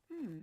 Oh.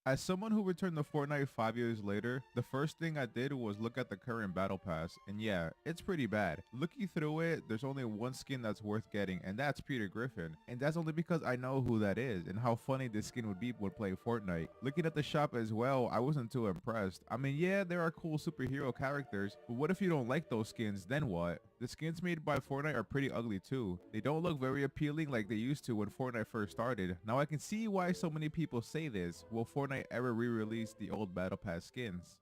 As someone who returned to Fortnite 5 years later, the first thing I did was look at the current battle pass, and yeah, it's pretty bad. Looking through it, there's only one skin that's worth getting, and that's Peter Griffin. And that's only because I know who that is and how funny this skin would be when playing Fortnite. Looking at the shop as well, I wasn't too impressed. I mean, yeah, there are cool superhero characters, but what if you don't like those skins, then what? The skins made by Fortnite are pretty ugly too. They don't look very appealing like they used to when Fortnite first started. Now I can see why so many people say this. Will Fortnite ever re-release the old Battle Pass skins?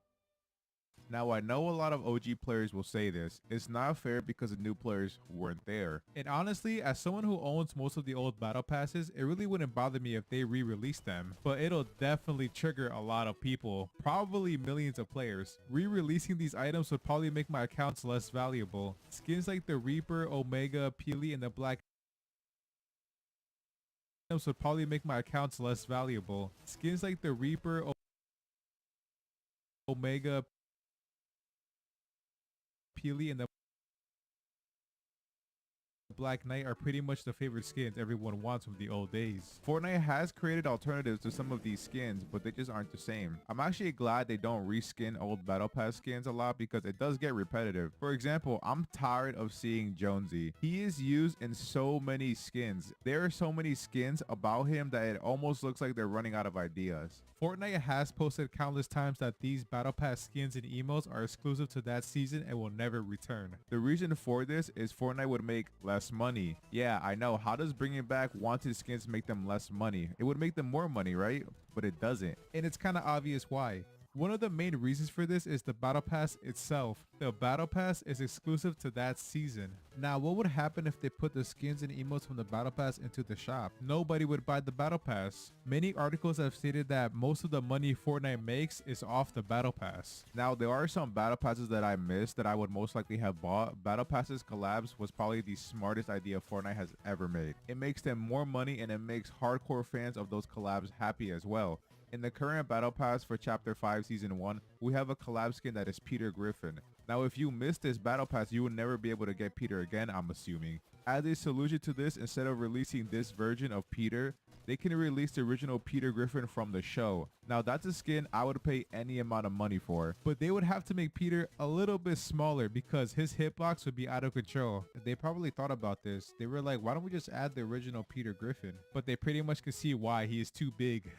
Now I know a lot of OG players will say this, it's not fair because the new players weren't there. And honestly, as someone who owns most of the old battle passes, it really wouldn't bother me if they re-release them. But it'll definitely trigger a lot of people, probably millions of players. Re-releasing these items would probably make my accounts less valuable. Skins like the Reaper, Omega, Peely, and the Black items would probably make my accounts less valuable. Skins like the Reaper, Omega, Peely, and the Black Knight are pretty much the favorite skins everyone wants from the old days. Fortnite has created alternatives to some of these skins, but they just aren't the same. I'm actually glad they don't reskin old battle pass skins a lot because it does get repetitive. For example, I'm tired of seeing Jonesy. He is used in so many skins. There are so many skins about him that it almost looks like they're running out of ideas. Fortnite has posted countless times that these battle pass skins and emotes are exclusive to that season and will never return. The reason for this is Fortnite would make less money. Yeah, I know. How does bringing back wanted skins make them less money? It would make them more money, right? But it doesn't. And it's kind of obvious why. One of the main reasons for this is the Battle Pass itself. The Battle Pass is exclusive to that season. Now, what would happen if they put the skins and emotes from the Battle Pass into the shop? Nobody would buy the Battle Pass. Many articles have stated that most of the money Fortnite makes is off the Battle Pass. Now, there are some Battle Passes that I missed that I would most likely have bought. Battle Passes collabs was probably the smartest idea Fortnite has ever made. It makes them more money and it makes hardcore fans of those collabs happy as well. In the current Battle Pass for Chapter 5 Season 1, we have a collab skin that is Peter Griffin. Now if you missed this Battle Pass, you will never be able to get Peter again, I'm assuming. As a solution to this, instead of releasing this version of Peter, they can release the original Peter Griffin from the show. Now that's a skin I would pay any amount of money for, but they would have to make Peter a little bit smaller because his hitbox would be out of control. They probably thought about this. They were like, why don't we just add the original Peter Griffin? But they pretty much can see why. He is too big.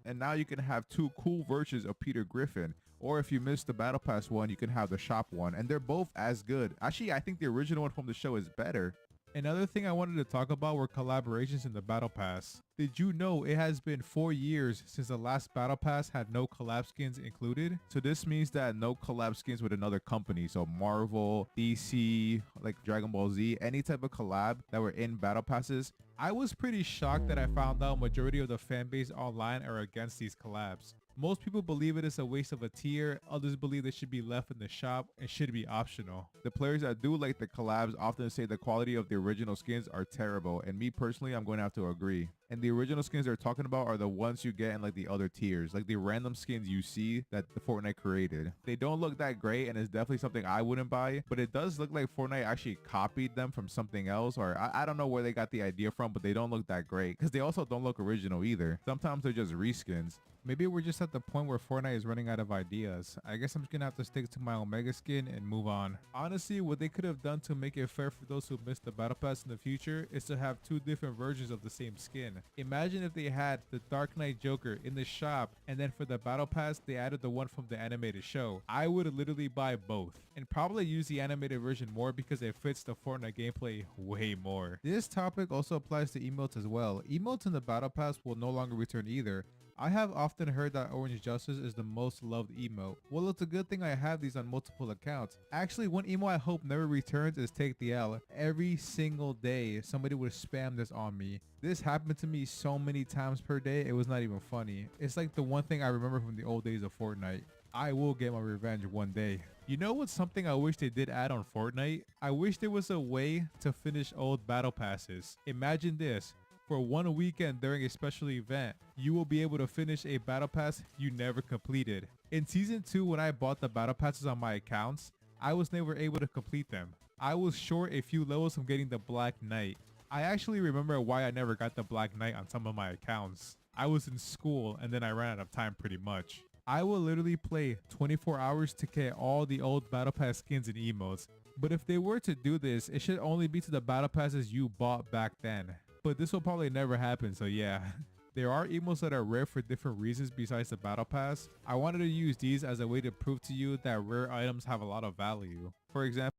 And now you can have two cool versions of Peter Griffin. Or if you missed the Battle Pass one, you can have the shop one, and they're both as good. Actually, I think the original one from the show is better. Another thing I wanted to talk about were collaborations in the Battle Pass. Did you know it has been 4 years since the last Battle Pass had no collab skins included? So this means that no collab skins with another company. So Marvel, DC, like Dragon Ball Z, any type of collab that were in Battle Passes. I was pretty shocked that I found out majority of the fan base online are against these collabs. Most people believe it is a waste of a tier, others believe they should be left in the shop and should be optional. The players that do like the collabs often say the quality of the original skins are terrible, and me personally, I'm going to have to agree. And the original skins they're talking about are the ones you get in like the other tiers, like the random skins you see that the Fortnite created. They don't look that great and it's definitely something I wouldn't buy, but it does look like Fortnite actually copied them from something else, or I don't know where they got the idea from, but they don't look that great because they also don't look original either. Sometimes they're just reskins. Maybe we're just at the point where Fortnite is running out of ideas. I guess I'm just gonna have to stick to my Omega skin and move on. Honestly, what they could have done to make it fair for those who missed the Battle Pass in the future is to have two different versions of the same skin. Imagine if they had the Dark Knight Joker in the shop and then for the Battle Pass they added the one from the animated show. I would literally buy both and probably use the animated version more because it fits the Fortnite gameplay way more. This topic also applies to emotes as well. Emotes in the Battle Pass will no longer return either. I have often heard that Orange Justice is the most loved emote. Well, it's a good thing I have these on multiple accounts. Actually, one emote I hope never returns is Take the L. Every single day, somebody would spam this on me. This happened to me so many times per day, it was not even funny. It's like the one thing I remember from the old days of Fortnite. I will get my revenge one day. You know what's something I wish they did add on Fortnite? I wish there was a way to finish old battle passes. Imagine this. For one weekend during a special event, you will be able to finish a battle pass you never completed. In season 2, when I bought the battle passes on my accounts, I was never able to complete them. I was short a few levels from getting the Black Knight. I actually remember why I never got the Black Knight on some of my accounts. I was in school and then I ran out of time pretty much. I will literally play 24 hours to get all the old battle pass skins and emotes. But if they were to do this, it should only be to the battle passes you bought back then. But this will probably never happen, so yeah. There are emotes that are rare for different reasons besides the battle pass. I wanted to use these as a way to prove to you that rare items have a lot of value. For example,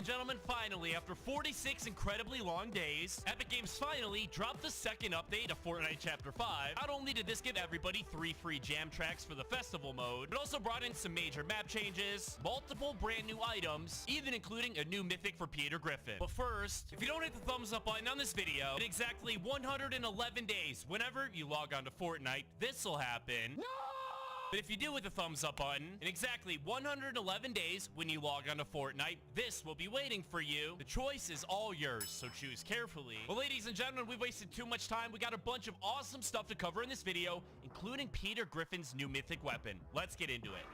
gentlemen, finally, after 46 incredibly long days, Epic Games finally dropped the second update of Fortnite Chapter 5. Not only did this give everybody 3 free jam tracks for the festival mode, but also brought in some major map changes, multiple brand new items, even including a new mythic for Peter Griffin. But first, if you don't hit the thumbs up button on this video, in exactly 111 days, whenever you log on to Fortnite, this will happen. No! But if you do hit the thumbs up button, in exactly 111 days, when you log on to Fortnite, this will be waiting for you. The choice is all yours, so choose carefully. Well, ladies and gentlemen, we've wasted too much time. We got a bunch of awesome stuff to cover in this video, including Peter Griffin's new mythic weapon. Let's get into it.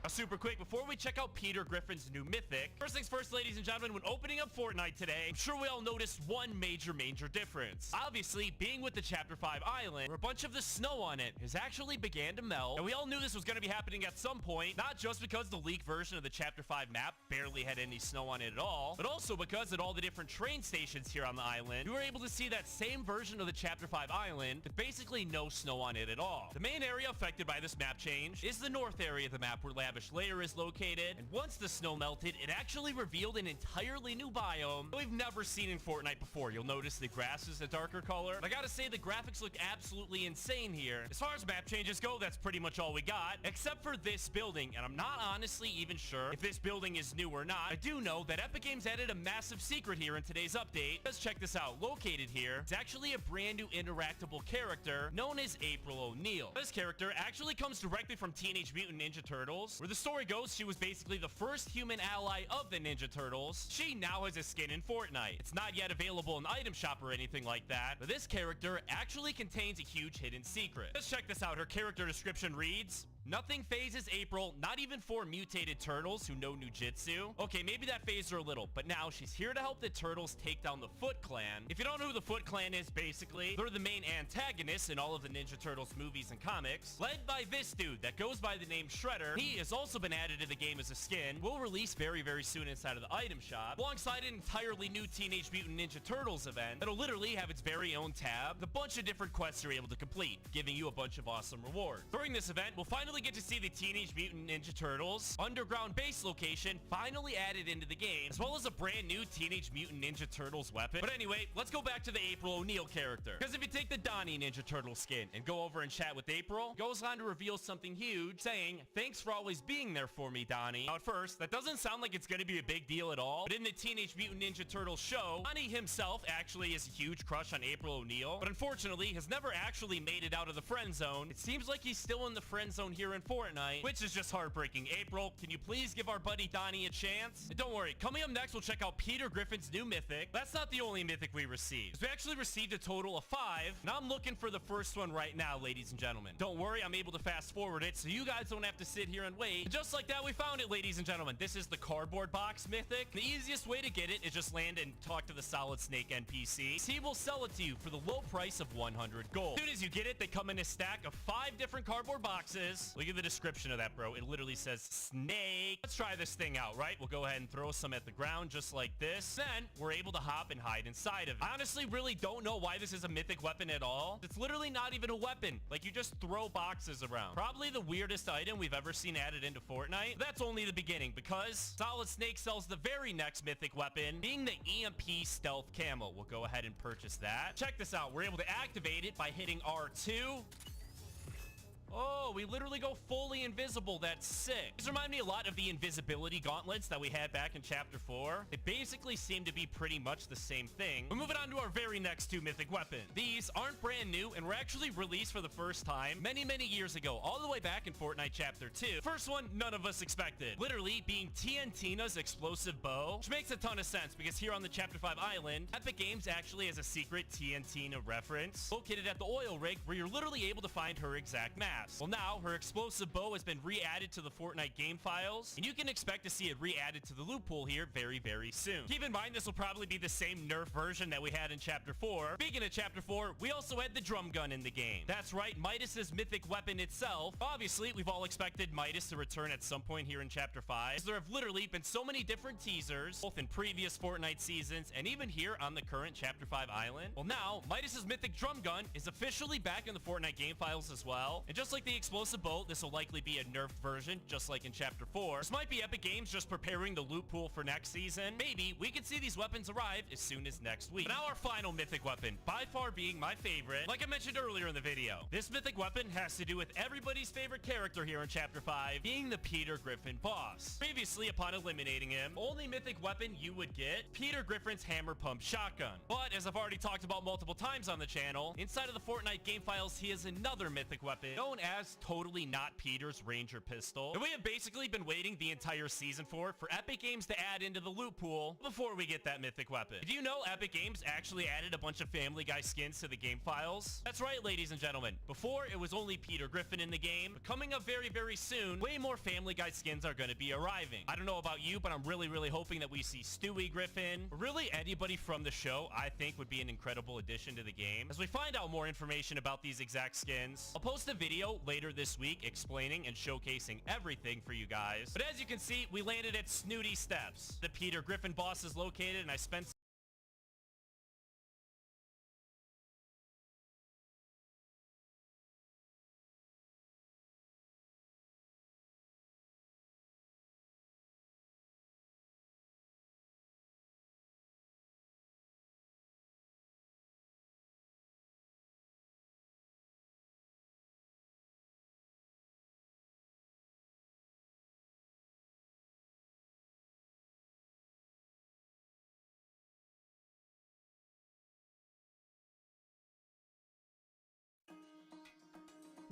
Super quick, before we check out Peter Griffin's new mythic, first things first, ladies and gentlemen, when opening up Fortnite today, I'm sure we all noticed one major difference. Obviously, being with the Chapter 5 island, where a bunch of the snow on it has actually began to melt, and we all knew this was going to be happening at some point, not just because the leaked version of the Chapter 5 map barely had any snow on it at all, but also because at all the different train stations here on the island, you were able to see that same version of the Chapter 5 island with basically no snow on it at all. The main area affected by this map change is the north area of the map where Layer is located, and once the snow melted, it actually revealed an entirely new biome that we've never seen in Fortnite before. You'll notice the grass is a darker color, but I gotta say the graphics look absolutely insane here. As far as map changes go, that's pretty much all we got, except for this building, and I'm not honestly even sure if this building is new or not. I do know that Epic Games added a massive secret here in today's update. Let's check this out. Located here, it's actually a brand new interactable character known as April O'Neil. This character actually comes directly from Teenage Mutant Ninja Turtles, where the story goes, she was basically the first human ally of the Ninja Turtles. She now has a skin in Fortnite. It's not yet available in the item shop or anything like that, but this character actually contains a huge hidden secret. Let's check this out. Her character description reads: nothing phases April, not even 4 mutated turtles who know Nujitsu. Okay, maybe that phased her a little, but now she's here to help the turtles take down the Foot Clan. If you don't know who the Foot Clan is, basically, they're the main antagonists in all of the Ninja Turtles movies and comics, led by this dude that goes by the name Shredder. He has also been added to the game as a skin. Will release very soon inside of the item shop, alongside an entirely new Teenage Mutant Ninja Turtles event that'll literally have its very own tab, with a bunch of different quests you're able to complete, giving you a bunch of awesome rewards. During this event, we'll finally get to see the Teenage Mutant Ninja Turtles underground base location finally added into the game, as well as a brand new Teenage Mutant Ninja Turtles weapon. But anyway, let's go back to the April O'Neil character, because if you take the Donnie Ninja Turtle skin and go over and chat with April, goes on to reveal something huge, saying, "Thanks for always being there for me, Donnie." Now at first, that doesn't sound like it's going to be a big deal at all, but in the Teenage Mutant Ninja Turtles show, Donnie himself actually has a huge crush on April O'Neil, but unfortunately has never actually made it out of the friend zone. It seems like he's still in the friend zone here in Fortnite, which is just heartbreaking. April, can you please give our buddy Donnie a chance? And don't worry, coming up next, we'll check out Peter Griffin's new mythic. That's not the only mythic we received. We actually received a total of 5. Now I'm looking for the first one right now, ladies and gentlemen. Don't worry, I'm able to fast forward it, so you guys don't have to sit here and wait. And just like that, we found it, ladies and gentlemen. This is the cardboard box mythic. The easiest way to get it is just land and talk to the Solid Snake NPC. He will sell it to you for the low price of 100 gold. As soon as you get it, they come in a stack of 5 different cardboard boxes. Look at the description of that, bro. It literally says snake. Let's try this thing out, right? We'll go ahead and throw some at the ground just like this. Then we're able to hop and hide inside of it. I honestly really don't know why this is a mythic weapon at all. It's literally not even a weapon. Like, you just throw boxes around. Probably the weirdest item we've ever seen added into Fortnite. But that's only the beginning, because Solid Snake sells the very next mythic weapon, being the EMP Stealth Camo. We'll go ahead and purchase that. Check this out. We're able to activate it by hitting R2. Oh, we literally go fully invisible. That's sick. These remind me a lot of the invisibility gauntlets that we had back in Chapter 4. They basically seem to be pretty much the same thing. We're moving on to our very next two mythic weapons. These aren't brand new and were actually released for the first time many years ago, all the way back in Fortnite Chapter 2. First one, none of us expected. Literally being TNTina's explosive bow, which makes a ton of sense because here on the Chapter 5 island, Epic Games actually has a secret TNTina reference located at the oil rig where you're literally able to find her exact mask. Well, now her explosive bow has been re-added to the Fortnite game files, and you can expect to see it re-added to the loot pool here very soon. Keep in mind, this will probably be the same nerf version that we had in Chapter 4. Speaking of Chapter 4, we also had the drum gun in the game. That's right, Midas's mythic weapon itself. Obviously, we've all expected Midas to return at some point here in Chapter 5, as there have literally been so many different teasers, both in previous Fortnite seasons and even here on the current Chapter 5 island. Well, now, Midas's mythic drum gun is officially back in the Fortnite game files as well, and just like the explosive bolt, this will likely be a nerfed version, just like in Chapter 4. This might be Epic Games just preparing the loot pool for next season. Maybe we could see these weapons arrive as soon as next week. But now our final mythic weapon, by far being my favorite. Like I mentioned earlier in the video, this mythic weapon has to do with everybody's favorite character here in Chapter 5, being the Peter Griffin boss. Previously, upon eliminating him, only mythic weapon you would get, Peter Griffin's hammer pump shotgun. But as I've already talked about multiple times on the channel, inside of the Fortnite game files, he has another mythic weapon known as Totally Not Peter's Ranger Pistol, and we have basically been waiting the entire season for Epic Games to add into the loot pool before we get that mythic weapon. Did you know Epic Games actually added a bunch of Family Guy skins to the game files? That's right, ladies and gentlemen. Before, it was only Peter Griffin in the game, but coming up very soon, way more Family Guy skins are going to be arriving. I don't know about you, but I'm really hoping that we see Stewie Griffin. Really, anybody from the show, I think, would be an incredible addition to the game. As we find out more information about these exact skins, I'll post a video later this week explaining and showcasing everything for you guys. But as you can see, we landed at Snooty Steps. The Peter Griffin boss is located, and I spent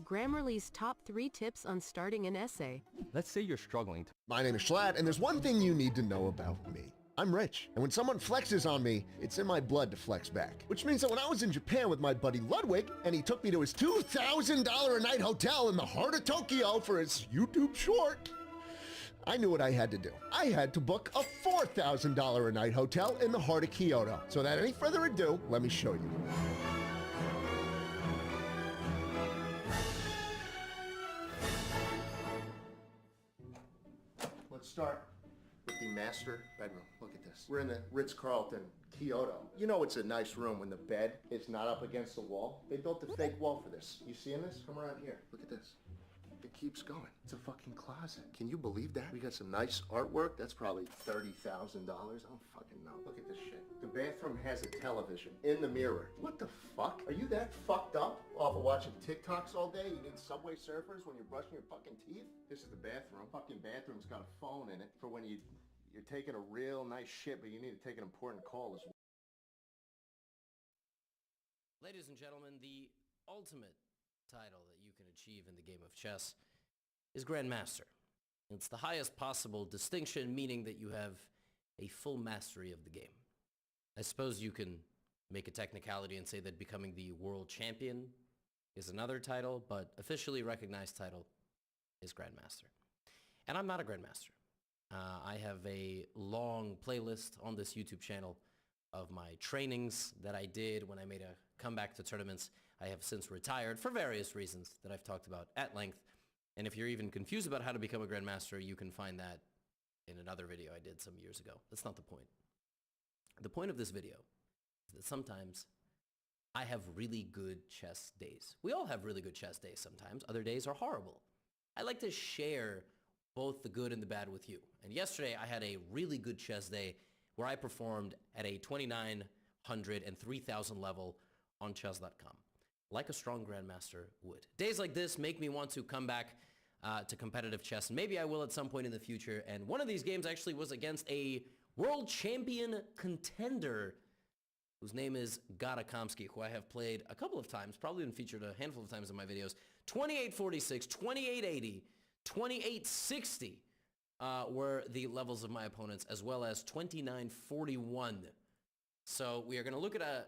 Grammarly's top 3 tips on starting an essay. Let's say you're struggling to... My name is Schlatt, and there's one thing you need to know about me. I'm rich, and when someone flexes on me, it's in my blood to flex back. Which means that when I was in Japan with my buddy Ludwig, and he took me to his $2,000 a night hotel in the heart of Tokyo for his YouTube short, I knew what I had to do. I had to book a $4,000 a night hotel in the heart of Kyoto. So without any further ado, let me show you. Let's start with the master bedroom. Look at this. We're in the Ritz-Carlton, Kyoto. You know it's a nice room when the bed is not up against the wall. They built a fake wall for this. You seeing this? Come around here. Look at this. It keeps going. It's a fucking closet. Can you believe that? We got some nice artwork. That's probably $30,000. I don't fucking know. Look at this shit. The bathroom has a television in the mirror. What the fuck? Are you that fucked up off of watching TikToks all day? You need Subway Surfers when you're brushing your fucking teeth? This is the bathroom. Fucking bathroom's got a phone in it for when you're taking a real nice shit, but you need to take an important call as well. Ladies and gentlemen, the ultimate title that you can achieve in the game of chess is Grandmaster. It's the highest possible distinction, meaning that you have a full mastery of the game. I suppose you can make a technicality and say that becoming the world champion is another title, but officially recognized title is Grandmaster. And I'm not a Grandmaster. I have a long playlist on this YouTube channel of my trainings that I did when I made a comeback to tournaments. I have since retired for various reasons that I've talked about at length. And if you're even confused about how to become a Grandmaster, you can find that in another video I did some years ago. That's not the point. The point of this video is that sometimes I have really good chess days. We all have really good chess days sometimes. Other days are horrible. I like to share both the good and the bad with you. And yesterday I had a really good chess day where I performed at a 2,900 and 3,000 level on chess.com. like a strong grandmaster would. Days like this make me want to come back to competitive chess, and maybe I will at some point in the future. And one of these games actually was against a world champion contender whose name is Garakamsky, who I have played a couple of times, probably been featured a handful of times in my videos. 2846, 2880, 2860 were the levels of my opponents, as well as 2941. So we are going to look at a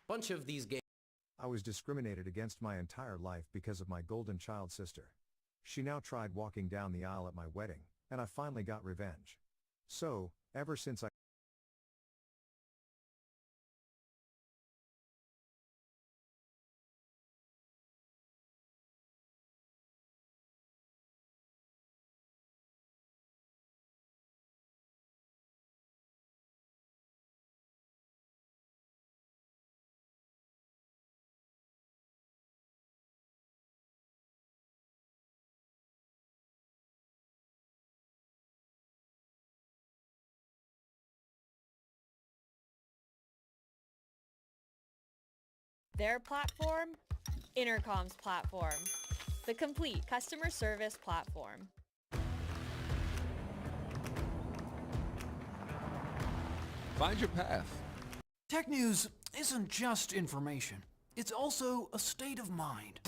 bunch of these games. I was discriminated against my entire life because of my golden child sister. She now tried walking down the aisle at my wedding, and I finally got revenge. So, ever since I Their platform, Intercom's platform, the complete customer service platform. Find your path. Tech news isn't just information. It's also a state of mind.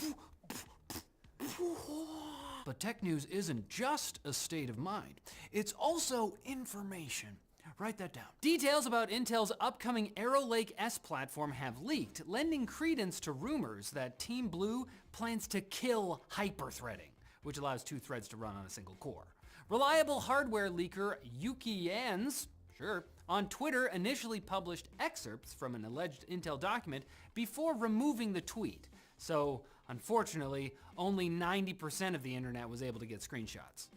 But tech news isn't just a state of mind. It's also information. Write that down. Details about Intel's upcoming Arrow Lake S platform have leaked, lending credence to rumors that Team Blue plans to kill hyperthreading, which allows 2 threads to run on a single core. Reliable hardware leaker Yuki Yans, on Twitter initially published excerpts from an alleged Intel document before removing the tweet. So, unfortunately, only 90% of the internet was able to get screenshots.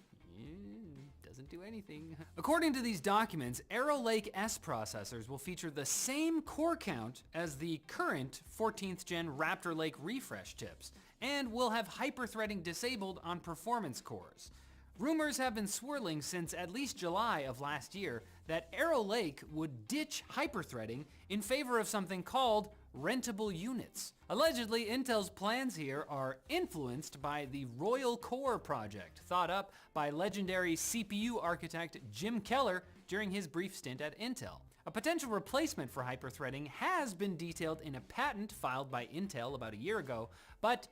Doesn't do anything. According to these documents, Arrow Lake S processors will feature the same core count as the current 14th gen Raptor Lake refresh chips, and will have hyperthreading disabled on performance cores. Rumors have been swirling since at least July of last year that Arrow Lake would ditch hyperthreading in favor of something called rentable units. Allegedly, Intel's plans here are influenced by the Royal Core project, thought up by legendary CPU architect Jim Keller during his brief stint at Intel. A potential replacement for hyperthreading has been detailed in a patent filed by Intel about a year ago, but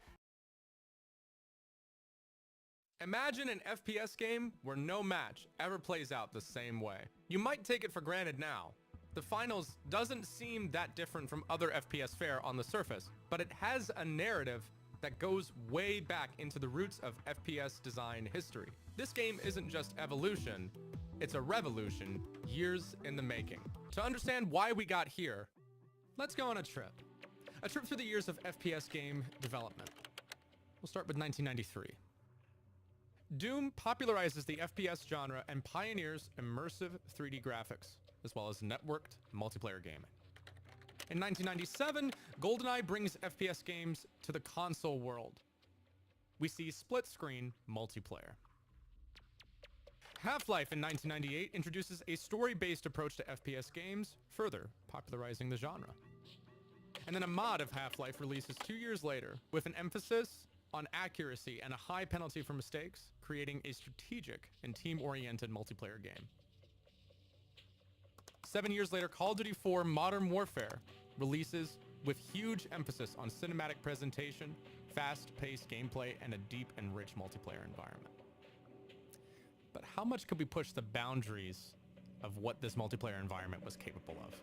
Imagine an FPS game where no match ever plays out the same way. You might take it for granted now. The finals doesn't seem that different from other FPS fare on the surface, but it has a narrative that goes way back into the roots of FPS design history. This game isn't just evolution, it's a revolution, years in the making. To understand why we got here, let's go on a trip. A trip through the years of FPS game development. We'll start with 1993. Doom popularizes the FPS genre and pioneers immersive 3D graphics, as well as networked multiplayer gaming. In 1997, GoldenEye brings FPS games to the console world. We see split-screen multiplayer. Half-Life in 1998 introduces a story-based approach to FPS games, further popularizing the genre. And then a mod of Half-Life releases 2 years later, with an emphasis on accuracy and a high penalty for mistakes, creating a strategic and team-oriented multiplayer game. 7 years later, Call of Duty 4 Modern Warfare releases with huge emphasis on cinematic presentation, fast-paced gameplay, and a deep and rich multiplayer environment. But how much could we push the boundaries of what this multiplayer environment was capable of?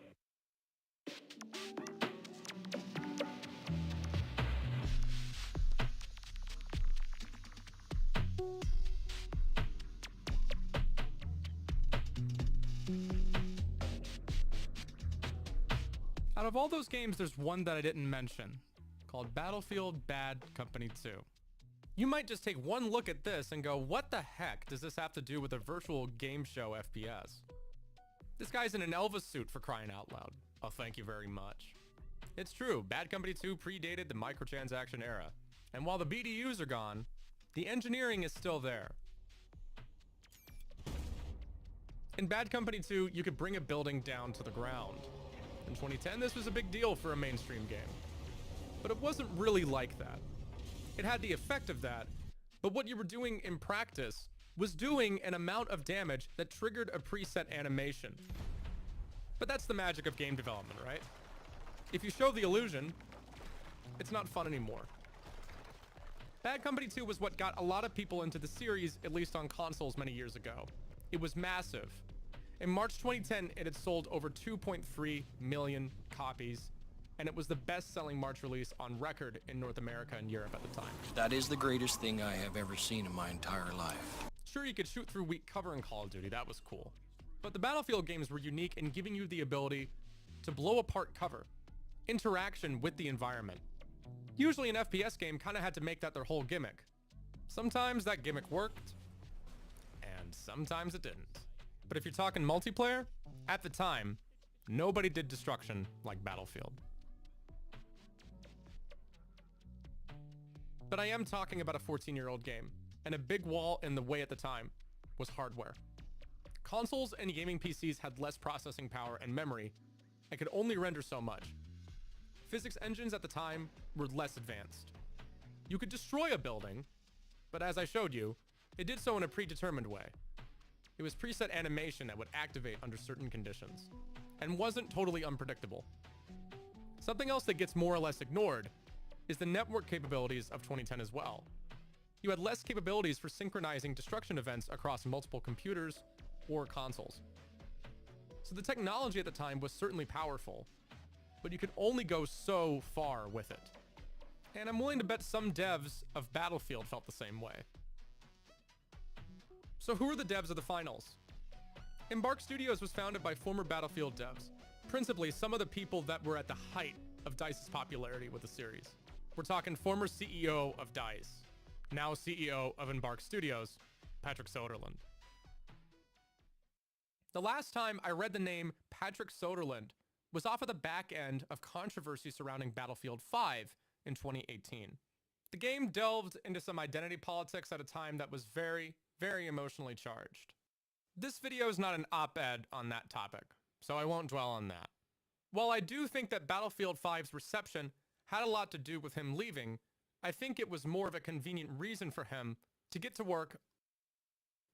Out of all those games, there's one that I didn't mention, called Battlefield Bad Company 2. You might just take one look at this and go, what the heck does this have to do with a virtual game show FPS? This guy's in an Elvis suit, for crying out loud. Oh, thank you very much. It's true, Bad Company 2 predated the microtransaction era. And while the BDUs are gone, the engineering is still there. In Bad Company 2, you could bring a building down to the ground. In 2010, this was a big deal for a mainstream game. but it wasn't really like that. It had the effect of that, but what you were doing in practice was doing an amount of damage that triggered a preset animation. But that's the magic of game development, right? If you show the illusion, it's not fun anymore. Bad Company 2 was what got a lot of people into the series, at least on consoles many years ago. It was massive. In March 2010, it had sold over 2.3 million copies, and it was the best-selling March release on record in North America and Europe at the time. That is the greatest thing I have ever seen in my entire life. Sure, you could shoot through weak cover in Call of Duty, that was cool. But the Battlefield games were unique in giving you the ability to blow apart cover, interaction with the environment. Usually an FPS game kind of had to make that their whole gimmick. Sometimes that gimmick worked, and sometimes it didn't. But if you're talking multiplayer, at the time, nobody did destruction like Battlefield. But I am talking about a 14-year-old game, and a big wall in the way at the time was hardware. Consoles and gaming PCs had less processing power and memory, and could only render so much. Physics engines at the time were less advanced. You could destroy a building, but as I showed you, it did so in a predetermined way. It was preset animation that would activate under certain conditions, and wasn't totally unpredictable. Something else that gets more or less ignored is the network capabilities of 2010 as well. You had less capabilities for synchronizing destruction events across multiple computers or consoles. So the technology at the time was certainly powerful, but you could only go so far with it. And I'm willing to bet some devs of Battlefield felt the same way. So who are the devs of the finals? Embark Studios was founded by former Battlefield devs, principally some of the people that were at the height of DICE's popularity with the series. We're talking former CEO of DICE, now CEO of Embark Studios, Patrick Soderlund. The last time I read the name Patrick Soderlund was off of the back end of controversy surrounding Battlefield 5 in 2018. The game delved into some identity politics at a time that was very, very emotionally charged. This video is not an op-ed on that topic, so I won't dwell on that. While I do think that Battlefield 5's reception had a lot to do with him leaving, I think it was more of a convenient reason for him to get to work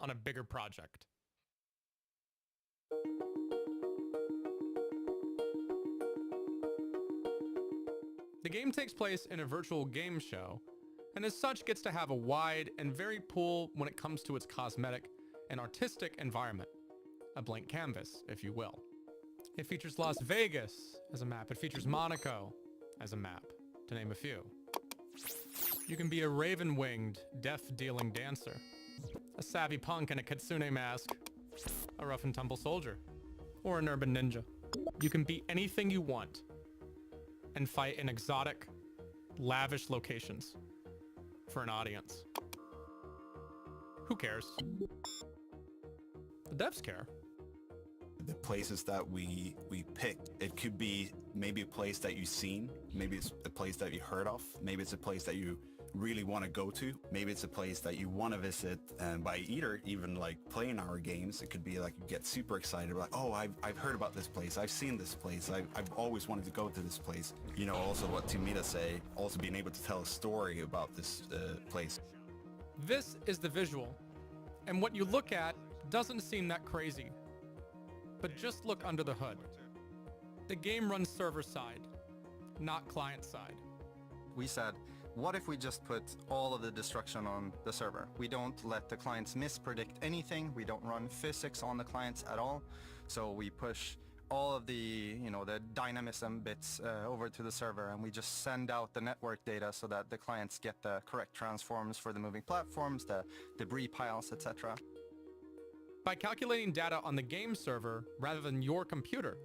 on a bigger project. The game takes place in a virtual game show, and as such gets to have a wide and varied pool when it comes to its cosmetic and artistic environment. A blank canvas, if you will. It features Las Vegas as a map. It features Monaco as a map, to name a few. You can be a raven-winged, death-dealing dancer, a savvy punk in a kitsune mask, a rough-and-tumble soldier, or an urban ninja. You can be anything you want and fight in exotic, lavish locations for an audience. Who cares? The devs care. The places that we pick, it could be maybe a place that you've seen, maybe it's a place that you heard of, maybe it's a place that you really want to go to, maybe it's a place that you want to visit, and by either even like playing our games, it could be like you get super excited, like, oh, I've heard about this place, I've seen this place, I've always wanted to go to this place. You know, also what Timida say, also being able to tell a story about this place. This is the visual, and what you look at doesn't seem that crazy. But just look under the hood. The game runs server side, not client side. We said, what if we just put all of the destruction on the server? We don't let the clients mispredict anything. We don't run physics on the clients at all. So we push all of the, the dynamism bits over to the server, and we just send out the network data so that the clients get the correct transforms for the moving platforms, the debris piles, etc. By calculating data on the game server rather than your computer,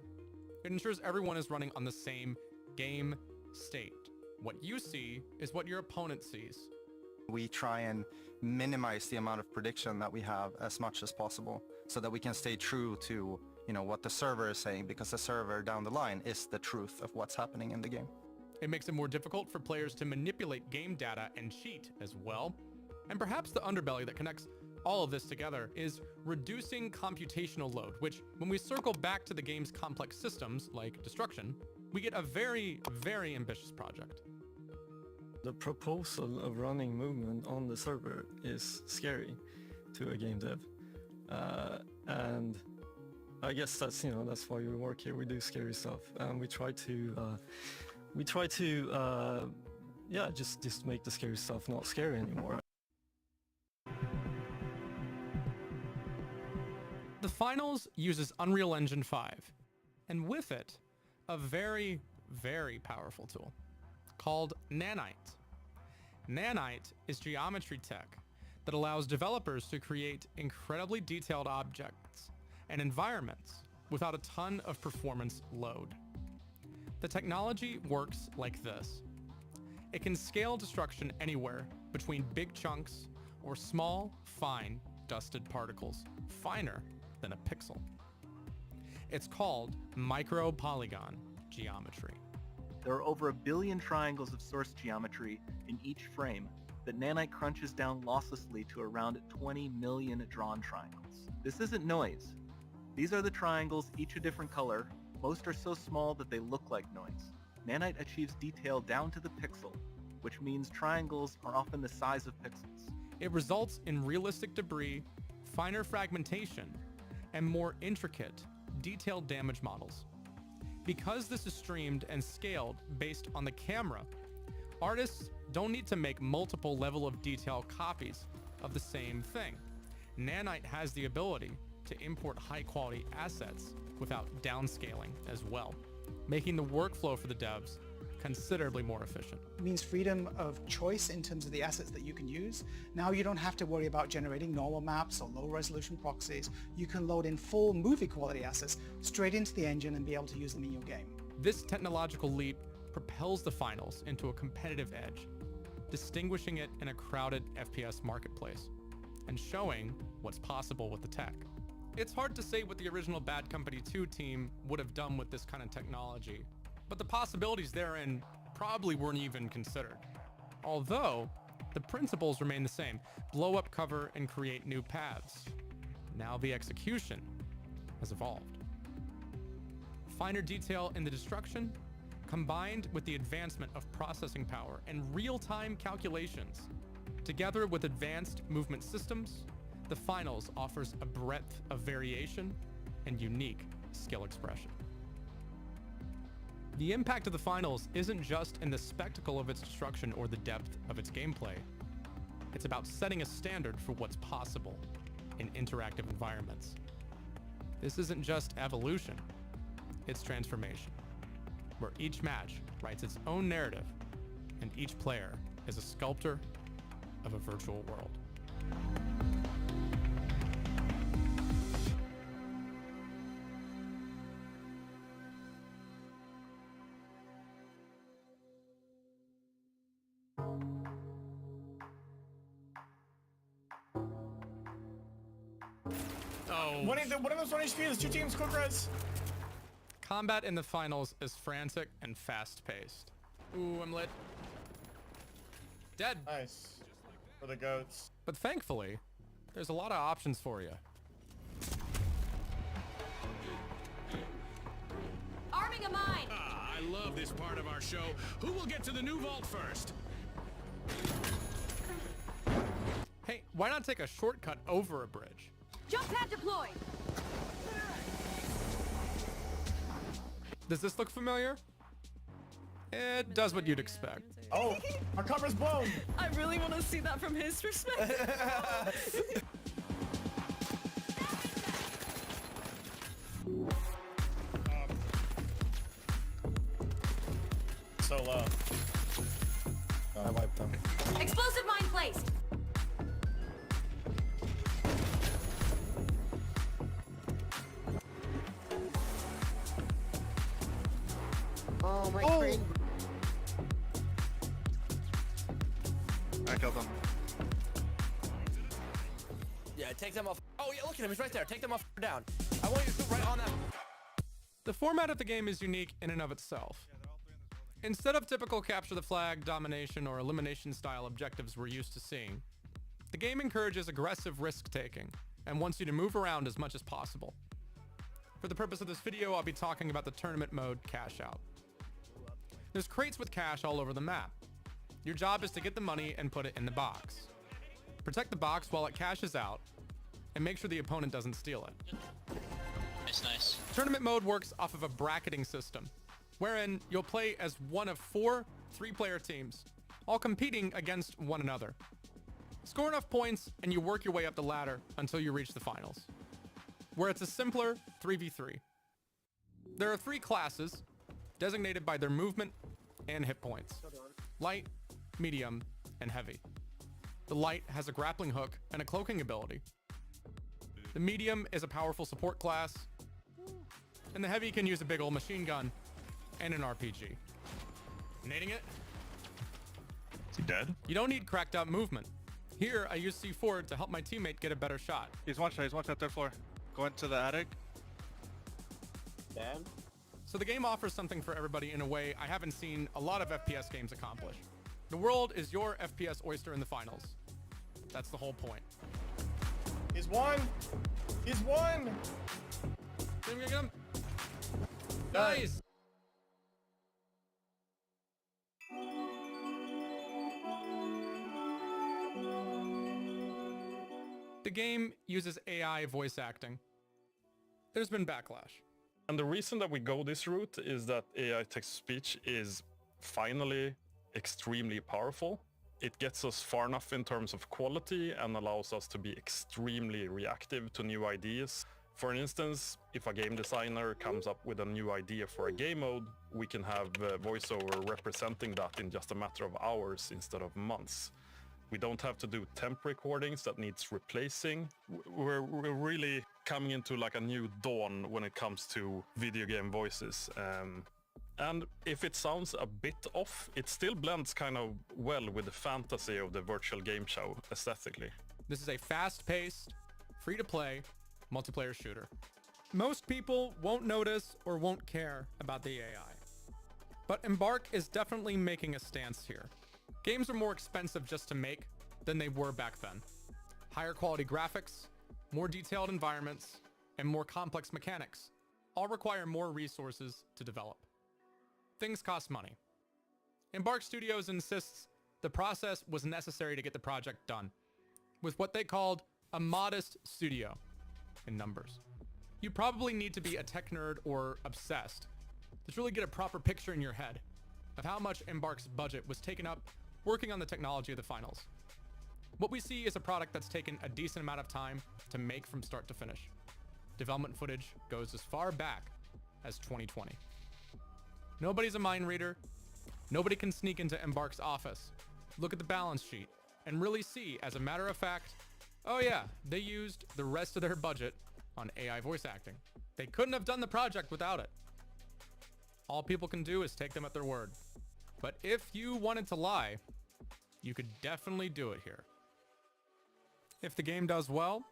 it ensures everyone is running on the same game state. What you see is what your opponent sees. We try and minimize the amount of prediction that we have as much as possible so that we can stay true to, what the server is saying, because the server down the line is the truth of what's happening in the game. It makes it more difficult for players to manipulate game data and cheat as well. And perhaps the underbelly that connects all of this together is reducing computational load, which, when we circle back to the game's complex systems, like destruction, we get a very, very ambitious project. The proposal of running movement on the server is scary to a game dev. And I guess that's, that's why we work here. We do scary stuff, and we try to just make the scary stuff not scary anymore. The Finals uses Unreal Engine 5, and with it, a very, very powerful tool called Nanite. Nanite is geometry tech that allows developers to create incredibly detailed objects and environments without a ton of performance load. The technology works like this. It can scale destruction anywhere between big chunks or small, fine, dusted particles, finer than a pixel. It's called micro-polygon geometry. There are over 1 billion triangles of source geometry in each frame that Nanite crunches down losslessly to around 20 million drawn triangles. This isn't noise. These are the triangles, each a different color. Most are so small that they look like noise. Nanite achieves detail down to the pixel, which means triangles are often the size of pixels. It results in realistic debris, finer fragmentation, and more intricate, detailed damage models. Because this is streamed and scaled based on the camera, artists don't need to make multiple level of detail copies of the same thing. Nanite has the ability to import high-quality assets without downscaling as well, making the workflow for the devs considerably more efficient. It means freedom of choice in terms of the assets that you can use. Now you don't have to worry about generating normal maps or low-resolution proxies. You can load in full movie quality assets straight into the engine and be able to use them in your game. This technological leap propels the Finals into a competitive edge, distinguishing it in a crowded FPS marketplace, and showing what's possible with the tech. It's hard to say what the original Bad Company 2 team would have done with this kind of technology, but the possibilities therein probably weren't even considered. Although, the principles remain the same: blow up cover and create new paths. Now the execution has evolved. Finer detail in the destruction, combined with the advancement of processing power and real-time calculations, together with advanced movement systems, the Finals offers a breadth of variation and unique skill expression. The impact of the Finals isn't just in the spectacle of its destruction or the depth of its gameplay. It's about setting a standard for what's possible in interactive environments. This isn't just evolution, it's transformation, where each match writes its own narrative and each player is a sculptor of a virtual world. What are those 1 HP? There's 2 teams, quick res. Combat in the Finals is frantic and fast-paced. Ooh, I'm lit. Dead. Nice. For the goats. But thankfully, there's a lot of options for you. Arming a mine! Ah, I love this part of our show. Who will get to the new vault first? Hey, why not take a shortcut over a bridge? Jump pad deployed! Does this look familiar? It does what you'd expect. Oh, our cover's blown! I really want to see that from his perspective. So low. I wiped them. Explosive mine placed! Oh, my screen. I killed him. Yeah, take them off. Oh, yeah, look at him. He's right there. Take them off down. I want you to shoot right on that. The format of the game is unique in and of itself. Instead of typical capture the flag, domination, or elimination style objectives we're used to seeing, the game encourages aggressive risk-taking and wants you to move around as much as possible. For the purpose of this video, I'll be talking about the tournament mode Cash Out. There's crates with cash all over the map. Your job is to get the money and put it in the box. Protect the box while it cashes out, and make sure the opponent doesn't steal it. Nice. Tournament mode works off of a bracketing system, wherein you'll play as one of 4 3-player teams, all competing against one another. Score enough points and you work your way up the ladder until you reach the finals, where it's a simpler 3v3. There are 3 classes, designated by their movement and hit points: light, medium, and heavy. The light has a grappling hook and a cloaking ability. The medium is a powerful support class, and the heavy can use a big old machine gun and an RPG. Nading it? Is he dead? You don't need cracked out movement. Here, I use C4 to help my teammate get a better shot. He's one shot, 3rd floor. Going to the attic. Damn. So the game offers something for everybody in a way I haven't seen a lot of FPS games accomplish. The world is your FPS oyster in the finals. That's the whole point. He's one! He's one! Get him. Nice! The game uses AI voice acting. There's been backlash. And the reason that we go this route is that AI text-to-speech is finally extremely powerful. It gets us far enough in terms of quality and allows us to be extremely reactive to new ideas. For instance, if a game designer comes up with a new idea for a game mode, we can have voiceover representing that in just a matter of hours instead of months. We don't have to do temp recordings that needs replacing. We're really coming into like a new dawn when it comes to video game voices. And if it sounds a bit off, it still blends kind of well with the fantasy of the virtual game show aesthetically. This is a fast-paced, free-to-play, multiplayer shooter. Most people won't notice or won't care about the AI. But Embark is definitely making a stance here. Games are more expensive just to make than they were back then. Higher quality graphics, more detailed environments, and more complex mechanics all require more resources to develop. Things cost money. Embark Studios insists the process was necessary to get the project done, with what they called a modest studio in numbers. You probably need to be a tech nerd or obsessed to truly get a proper picture in your head of how much Embark's budget was taken up working on the technology of the finals. What we see is a product that's taken a decent amount of time to make from start to finish. Development footage goes as far back as 2020. Nobody's a mind reader. Nobody can sneak into Embark's office, look at the balance sheet, and really see, as a matter of fact, oh yeah, they used the rest of their budget on AI voice acting. They couldn't have done the project without it. All people can do is take them at their word. But if you wanted to lie, you could definitely do it here. If the game does well,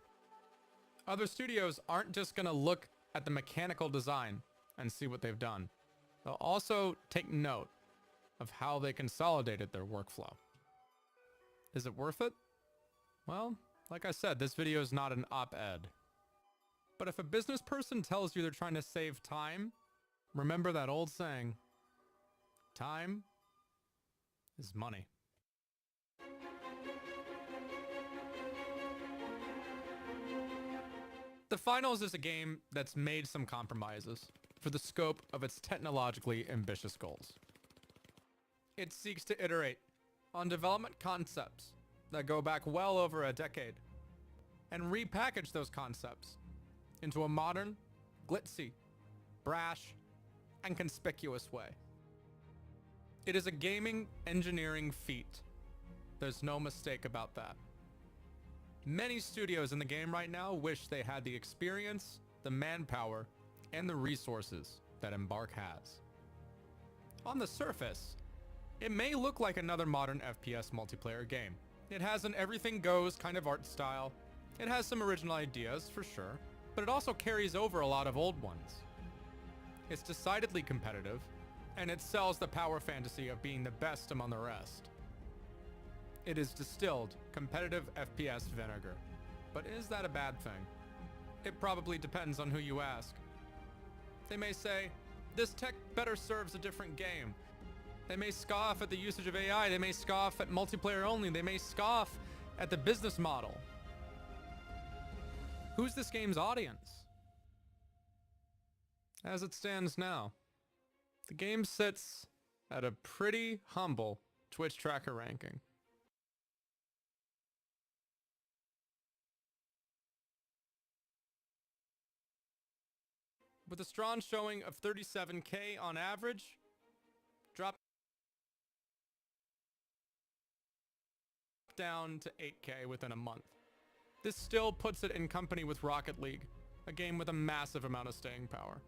other studios aren't just gonna look at the mechanical design and see what they've done. They'll also take note of how they consolidated their workflow. Is it worth it? Well, like I said, this video is not an op-ed. But if a business person tells you they're trying to save time, remember that old saying, time is money. The Finals is a game that's made some compromises for the scope of its technologically ambitious goals. It seeks to iterate on development concepts that go back well over a decade and repackage those concepts into a modern, glitzy, brash, and conspicuous way. It is a gaming engineering feat. There's no mistake about that. Many studios in the game right now wish they had the experience, the manpower, and the resources that Embark has. On the surface, it may look like another modern FPS multiplayer game. It has an everything goes kind of art style. It has some original ideas, for sure, but it also carries over a lot of old ones. It's decidedly competitive, and it sells the power fantasy of being the best among the rest. It is distilled, competitive FPS vinegar. But is that a bad thing? It probably depends on who you ask. They may say, this tech better serves a different game. They may scoff at the usage of AI. They may scoff at multiplayer only. They may scoff at the business model. Who's this game's audience? As it stands now, the game sits at a pretty humble Twitch tracker ranking. With a strong showing of 37K on average, drop down to 8K within a month. This still puts it in company with Rocket League, a game with a massive amount of staying power.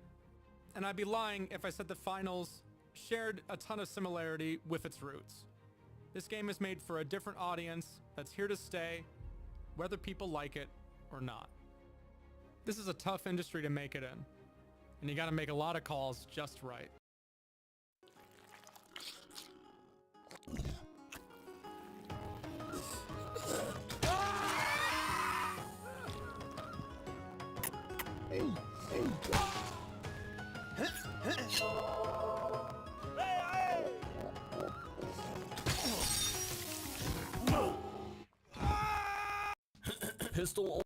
And I'd be lying if I said the finals shared a ton of similarity with its roots. This game is made for a different audience that's here to stay, whether people like it or not. This is a tough industry to make it in, and you gotta make a lot of calls just right. Pistol